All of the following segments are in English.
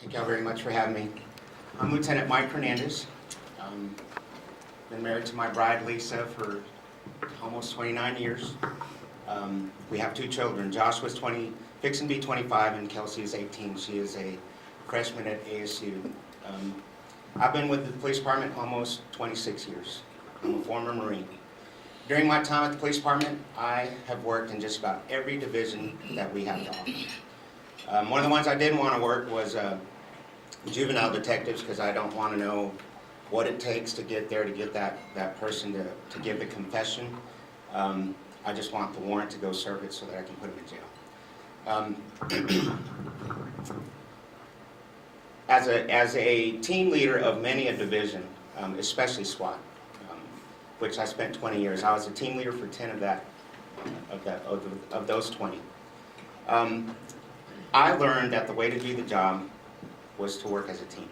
Thank y'all very much for having me. I'm Lieutenant Mike Hernandez. Been married to my bride Lisa for almost 29 years. We have 2 children. Josh was fixing to be 25, and Kelsey is 18. She is a freshman at ASU. I've been with the police department almost 26 years. I'm a former Marine. During my time at the police department, I have worked in just about every division that we have to offer. One of the ones I didn't want to work was juvenile detectives, because I don't want to know what it takes to get there, to get that person to give the confession. I just want the warrant to go serve it so that I can put him in jail. As a team leader of many a division, especially SWAT, which I spent 20 years. I was a team leader for 10 of those 20. I learned that the way to do the job was to work as a team.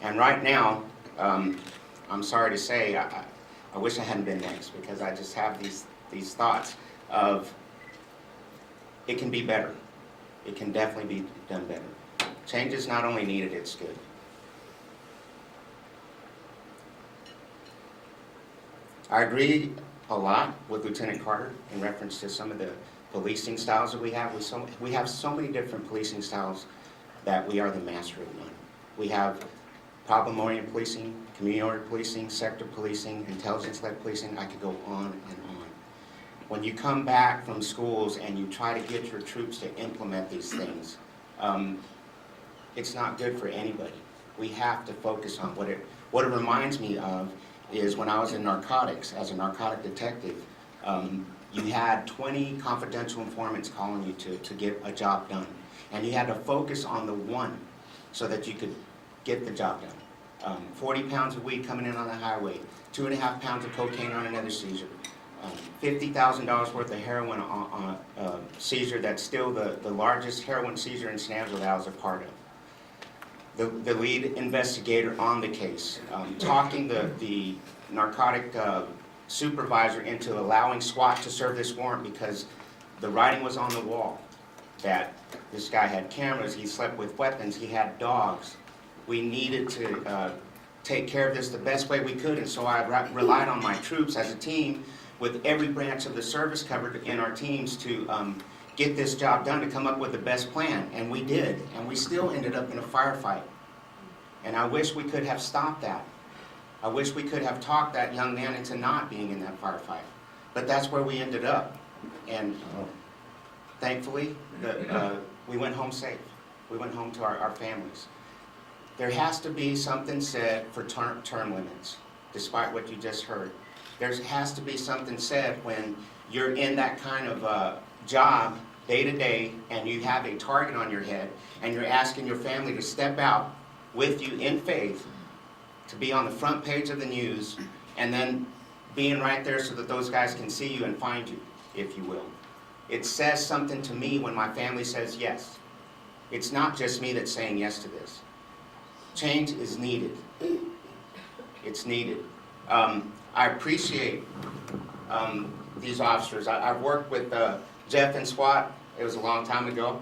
And right now, I'm sorry to say, I wish I hadn't been next, because I just have these thoughts of it can be better. It can definitely be done better. Change is not only needed, it's good. I agree a lot with Lieutenant Carter in reference to some of the policing styles that we have. We have so many different policing styles that we are the master of none. We have problem-oriented policing, community-oriented policing, sector policing, intelligence-led policing. I could go on and on. When you come back from schools and you try to get your troops to implement these things, it's not good for anybody. We have to focus on what it reminds me of is when I was in narcotics as a narcotic detective. You had 20 confidential informants calling you to get a job done. And you had to focus on the one so that you could get the job done. 40 pounds of weed coming in on the highway, 2.5 pounds of cocaine on another seizure, $50,000 worth of heroin on a seizure that's still the largest heroin seizure in Snapsville that I was a part of. The lead investigator on the case, talking the narcotic supervisor into allowing SWAT to serve this warrant because the writing was on the wall that this guy had cameras, he slept with weapons, he had dogs. We needed to take care of this the best way we could, and so I relied on my troops as a team with every branch of the service covered in our teams to get this job done, to come up with the best plan, and we did, and we still ended up in a firefight. And I wish we could have stopped that. I wish we could have talked that young man into not being in that firefight. But that's where we ended up. And thankfully, we went home safe. We went home to our families. There has to be something said for term limits, despite what you just heard. There has to be something said when you're in that kind of job day to day and you have a target on your head and you're asking your family to step out with you in faith to be on the front page of the news and then being right there so that those guys can see you and find you, if you will. It says something to me when my family says yes. It's not just me that's saying yes to this. Change is needed. It's needed. I appreciate these officers. I've worked with Jeff and SWAT. It was a long time ago.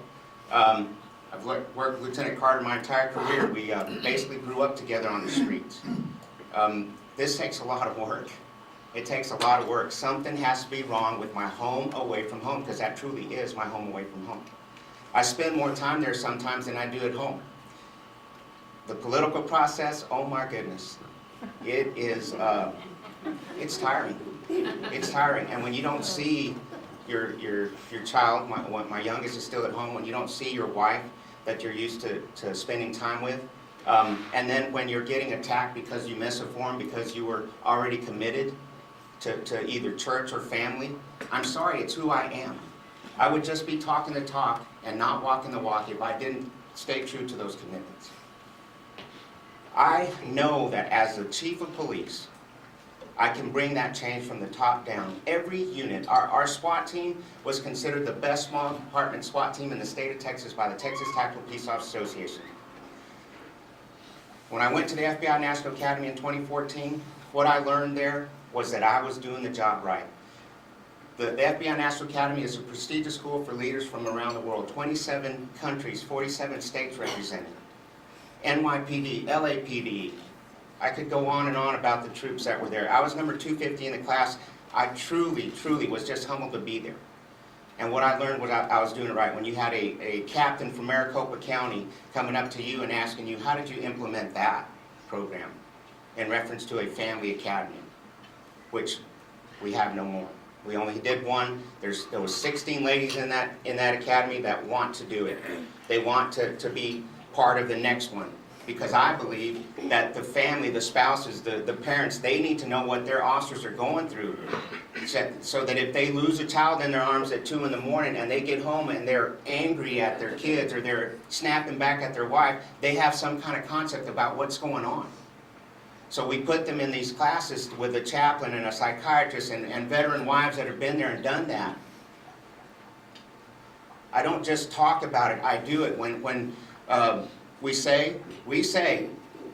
I've worked with Lieutenant Carter my entire career. We basically grew up together on the streets. This takes a lot of work. It takes a lot of work. Something has to be wrong with my home away from home, because that truly is my home away from home. I spend more time there sometimes than I do at home. The political process, oh my goodness. It is, it's tiring. It's tiring. And when you don't see your child, my youngest is still at home, when you don't see your wife that you're used to spending time with, and then when you're getting attacked because you miss a form because you were already committed to either church or family, I'm sorry, it's who I am. I would just be talking the talk and not walking the walk if I didn't stay true to those commitments. I know that as the chief of police, I can bring that change from the top down. Every unit, our SWAT team was considered the best small department SWAT team in the state of Texas by the Texas Tactical Police Officers Association. When I went to the FBI National Academy in 2014, what I learned there was that I was doing the job right. The FBI National Academy is a prestigious school for leaders from around the world. 27 countries, 47 states represented. NYPD, LAPD. I could go on and on about the troops that were there. I was number 250 in the class. I truly, truly was just humbled to be there. And what I learned was I was doing it right. When you had a captain from Maricopa County coming up to you and asking you, how did you implement that program in reference to a family academy, which we have no more. We only did one. There was 16 ladies in that academy that want to do it. They want to be part of the next one, because I believe that the family, the spouses, the parents, they need to know what their officers are going through, so that if they lose a child in their arms at 2 in the morning and they get home and they're angry at their kids or they're snapping back at their wife, they have some kind of concept about what's going on. So we put them in these classes with a chaplain and a psychiatrist and veteran wives that have been there and done that. I don't just talk about it, I do it. When we say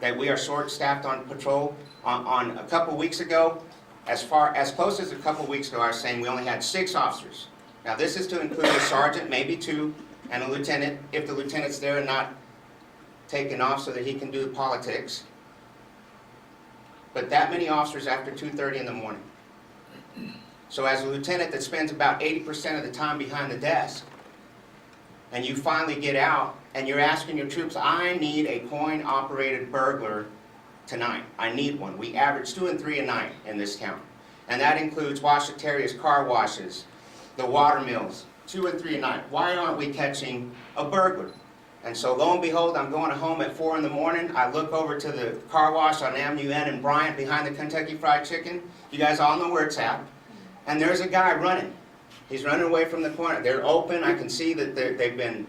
that we are short-staffed on patrol. On a couple weeks ago, as close as a couple weeks ago, I was saying we only had 6 officers. Now this is to include a sergeant, maybe 2, and a lieutenant, if the lieutenant's there and not taken off so that he can do politics. But that many officers after 2:30 in the morning. So as a lieutenant that spends about 80% of the time behind the desk, and you finally get out and you're asking your troops, I need a coin-operated burglar tonight. I need one. We average 2 and 3 a night in this town. And that includes washaterias, car washes, the water mills, 2 and 3 a night. Why aren't we catching a burglar? And so lo and behold, I'm going home at 4 in the morning. I look over to the car wash on Avenue N in Bryant behind the Kentucky Fried Chicken. You guys all know where it's at. And there's a guy running. He's running away from the corner. They're open. I can see that they've been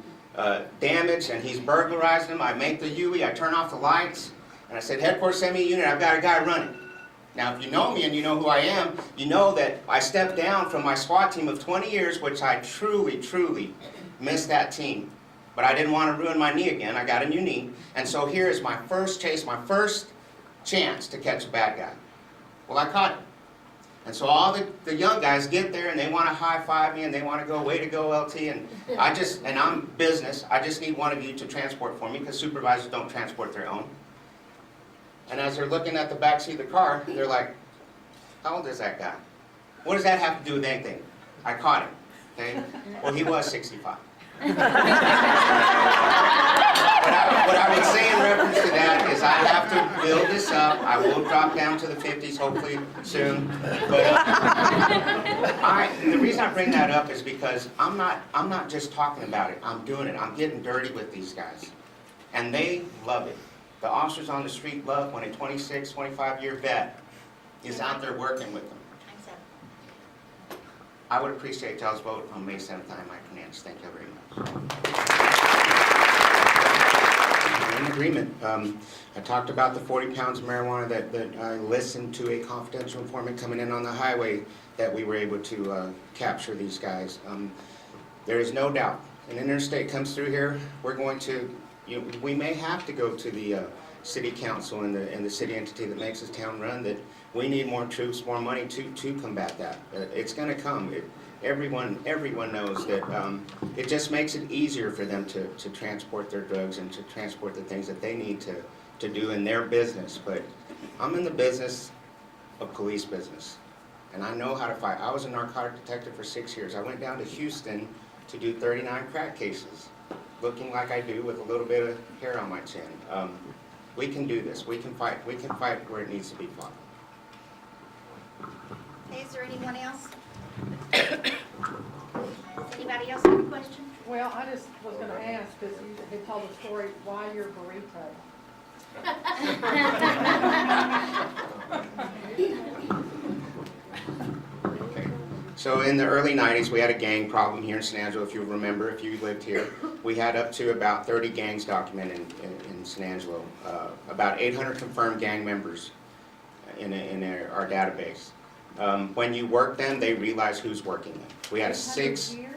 damaged, and he's burglarized them. I make the UE. I turn off the lights. And I said, headquarters, send me a unit. I've got a guy running. Now, if you know me and you know who I am, you know that I stepped down from my SWAT team of 20 years, which I truly, truly miss that team. But I didn't want to ruin my knee again. I got a new knee. And so here is my first chase, my first chance to catch a bad guy. Well, I caught him. And so all the young guys get there and they want to high-five me and they want to go, way to go, LT. And I'm business. I just need one of you to transport for me, because supervisors don't transport their own. And as they're looking at the back seat of the car, they're like, how old is that guy? What does that have to do with anything? I caught him, okay? Well, he was 65. What I would say in reference to that is I have to build this up. I will drop down to the 50s hopefully soon. But the reason I bring that up is because I'm not just talking about it. I'm doing it. I'm getting dirty with these guys. And they love it. The officers on the street love when a 26, 25-year vet is out there working with them. I would appreciate y'all's vote on May 7th. I'm Mike Hernandez. Thank you very much. In agreement. I talked about the 40 pounds of marijuana that I listened to a confidential informant coming in on the highway that we were able to capture these guys. There is no doubt. An interstate comes through here, we're going to, we may have to go to the city council and the city entity that makes this town run, that we need more troops, more money to combat that. It's going to come. Everyone knows that it just makes it easier for them to transport their drugs and to transport the things that they need to do in their business. But I'm in the business of police business, and I know how to fight. I was a narcotic detective for 6 years. I went down to Houston to do 39 crack cases, looking like I do with a little bit of hair on my chin. We can do this. We can fight. We can fight where it needs to be fought. Okay, is there anyone else? Does anybody else have a question? Well, I just was going to ask, because you had told the story, why your burrito? So in the early 90s, we had a gang problem here in San Angelo, if you remember, if you lived here. We had up to about 30 gangs documented in San Angelo. About 800 confirmed gang members in our database. When you work them, they realize who's working them. We had 6... Here?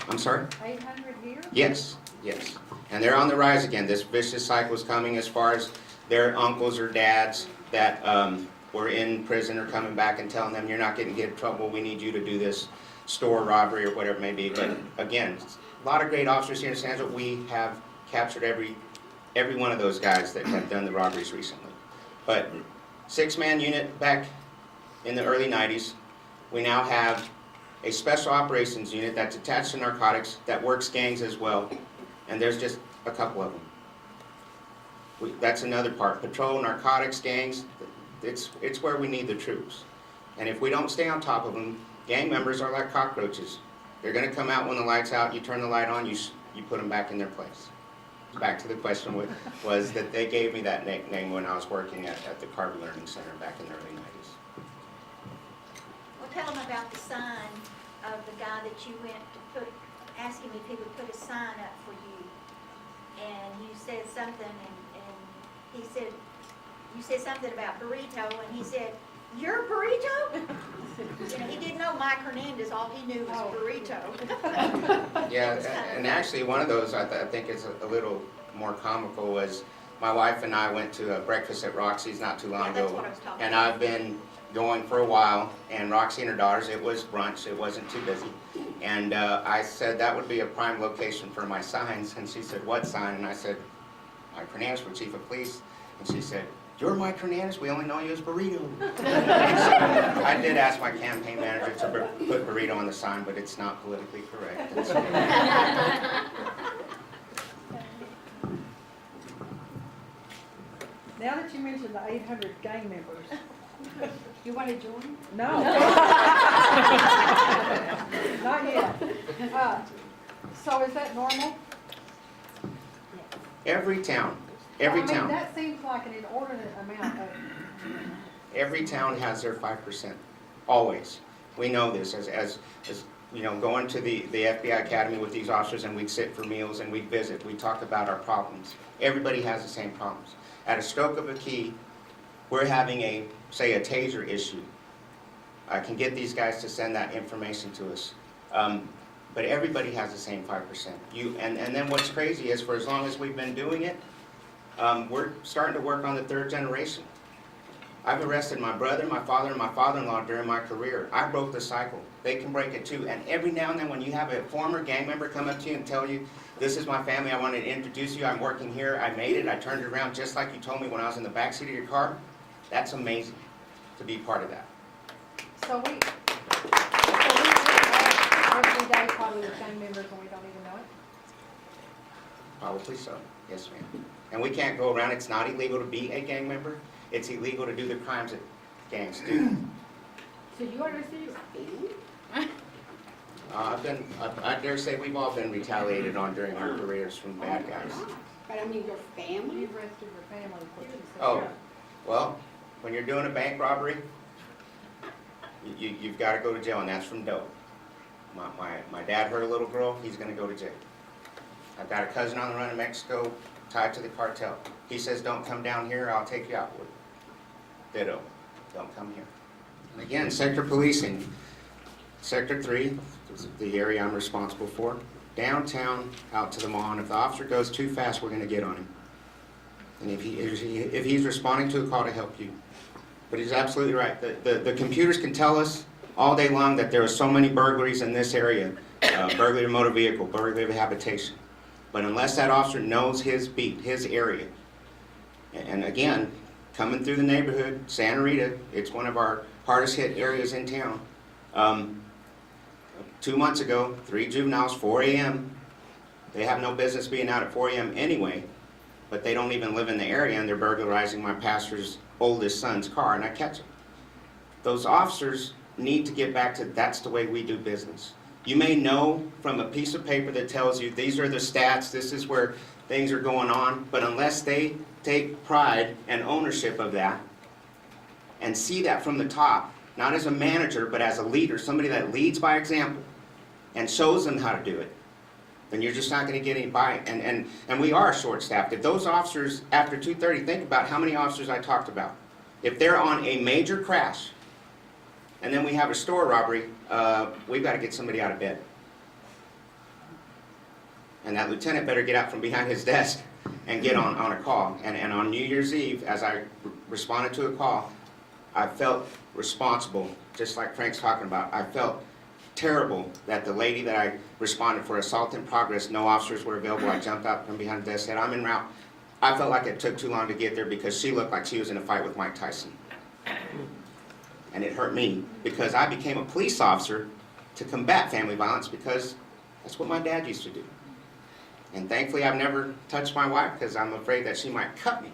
I'm sorry? 800 here? Yes, yes. And they're on the rise again. This vicious cycle is coming as far as their uncles or dads that were in prison or coming back and telling them, you're not getting in trouble, we need you to do this store robbery or whatever it may be. But again, a lot of great officers here in San Angelo. We have captured every every one of those guys that have done the robberies recently. But 6-man unit back in the early 90s. We now have a special operations unit that's attached to narcotics that works gangs as well, and there's just a couple of them. That's another part. Patrol, narcotics, gangs, it's where we need the troops. And if we don't stay on top of them, gang members are like cockroaches. They're going to come out when the light's out, you turn the light on, you put them back in their place. Back to the question was that they gave me that nickname when I was working at the Carver Learning Center back in the early 90s. Well, tell them about the sign of the guy that you went to ask him if he would put a sign up for you. And you said something, and he said, you said something about burrito, and he said, "You're a burrito?" You know, he didn't know Mike Hernandez, all he knew was burrito. Yeah, and actually one of those I think is a little more comical was my wife and I went to a breakfast at Roxy's not too long Yeah, that's ago. what I was talking And about. I've been going for a while, and Roxy and her daughters, it was brunch, it wasn't too busy. And I said that would be a prime location for my signs, and she said, "What sign?" And I said, "Mike Hernandez for Chief of Police." And she said, "You're Mike Hernandez? We only know you as Burrito." So I did ask my campaign manager to put Burrito on the sign, but it's not politically correct. Now that you mentioned the 800 gang members, You want to join? no. Not yet. So is that normal? Every town, I mean, that seems like an inordinate amount of, every town has their 5%, always. We know this as you know, going to the FBI Academy with these officers, and we'd sit for meals and we'd visit, we'd talk about our problems. Everybody has the same problems. At a stroke of a key, we're having say a taser issue. I can get these guys to send that information to us. But everybody has the same 5%. And then what's crazy is for as long as we've been doing it, we're starting to work on the 3rd generation. I've arrested my brother, my father, and my father-in-law during my career. I broke the cycle. They can break it too. And every now and then when you have a former gang member come up to you and tell you, "This is my family, I wanted to introduce you, I'm working here, I made it, I turned it around just like you told me when I was in the backseat of your car," that's amazing to be part of that. so we every day probably with gang members and we don't even know it? Probably so, yes ma'am. And we can't go around, it's not illegal to be a gang member, it's illegal to do the crimes that gangs do. So you are receiving? I dare say we've all been retaliated on during our careers from bad guys. But I mean, your family? You've arrested your family, is what you said. Oh, well, when you're doing a bank robbery, you've got to go to jail, and that's from dope. My dad hurt a little girl, he's going to go to jail. I've got a cousin on the run in Mexico tied to the cartel. He says, "Don't come down here, I'll take you out." Ditto, don't come here. And again, sector policing. Sector 3 is the area I'm responsible for. Downtown, out to the mall, and if the officer goes too fast, we're going to get on him. And if he's responding to a call to help you. But he's absolutely right. The computers can tell us all day long that there are so many burglaries in this area, burglary of motor vehicle, burglary of habitation. But unless that officer knows his beat, his area, and again, coming through the neighborhood, Santa Rita, it's one of our hardest hit areas in town. 2 months ago, 3 juveniles, 4 a.m. They have no business being out at 4 a.m. anyway, but they don't even live in the area, and they're burglarizing my pastor's oldest son's car, and I catch them. Those officers need to get back to that's the way we do business. You may know from a piece of paper that tells you these are the stats, this is where things are going on, but unless they take pride and ownership of that and see that from the top, not as a manager, but as a leader, somebody that leads by example and shows them how to do it, then you're just not going to get any by. And we are short-staffed. If those officers, after 2:30, think about how many officers I talked about. If they're on a major crash, and then we have a store robbery, we've got to get somebody out of bed. And that lieutenant better get out from behind his desk and get on a call. And on New Year's Eve, as I responded to a call, I felt responsible, just like Frank's talking about. I felt terrible that the lady that I responded for assault in progress, no officers were available. I jumped out from behind the desk, said, "I'm en route." I felt like it took too long to get there because she looked like she was in a fight with Mike Tyson. And it hurt me because I became a police officer to combat family violence because that's what my dad used to do. And thankfully I've never touched my wife because I'm afraid that she might cut me.